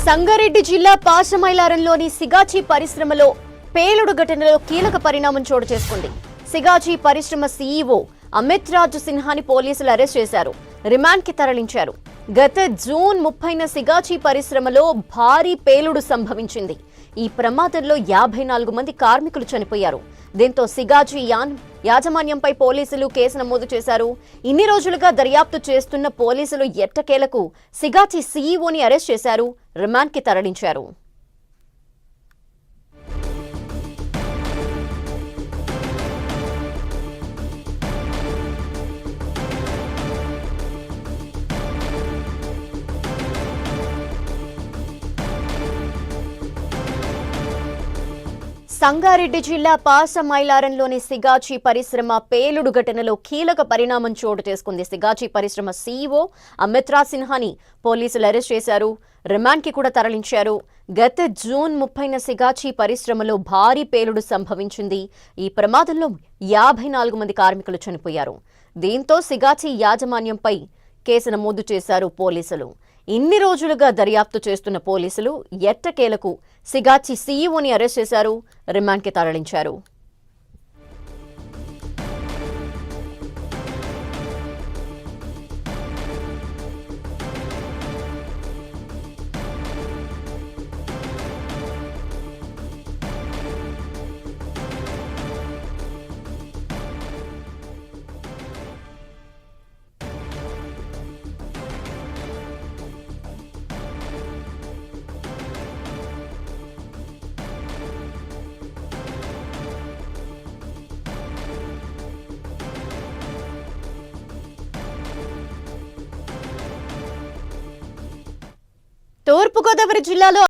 సంగారెడ్డి జిల్లా పాశమైలారంలోని సిగాచి పరిశ్రమలో పేలుడు ఘటనలో కీలక పరిణామం చోటు చేసుకుంది. సిగాచి పరిశ్రమ సీఈఓ అమిత్ రాజ్ సిన్హాని పోలీసులు అరెస్ట్ చేశారు, రిమాండ్ కి తరలించారు. గత జూన్ 30న సిగాచి పరిశ్రమలో భారీ పేలుడు సంభవించింది. ఈ ప్రమాదంలో 54 మంది కార్మికులు చనిపోయారు. దీంతో సిగాచి యాజమాన్యంపై పోలీసులు కేసు నమోదు చేశారు. ఇన్ని రోజులుగా దర్యాప్తు చేస్తున్న పోలీసులు ఎట్టకేలకు సిగాచి సీఈఓని అరెస్ట్ చేశారు, రిమాండ్ కి తరలించారు. సంగారెడ్డి జిల్లా పాశమైలారంలోని సిగాచి పరిశ్రమ పేలుడు ఘటనలో కీలక పరిణామం చోటు చేసుకుంది. సిగాచి పరిశ్రమ సీఈఓ అమిత్ రాజ్ సిన్హాని పోలీసులు అరెస్ట్ చేశారు, రిమాండ్ కి కూడా తరలించారు. గత జూన్ 30న సిగాచి పరిశ్రమలో భారీ పేలుడు సంభవించింది. ఈ ప్రమాదంలో 54 మంది కార్మికులు చనిపోయారు. దీంతో సిగాచి యాజమాన్యంపై కేసు నమోదు చేశారు పోలీసులు. ఇన్ని రోజులుగా దర్యాప్తు చేస్తున్న పోలీసులు ఎట్టకేలకు సిగాచి సీఈఓని అరెస్ట్ చేశారు, రిమాండ్ కి తరలించారు. తూర్పుగోదావరి జిల్లాలో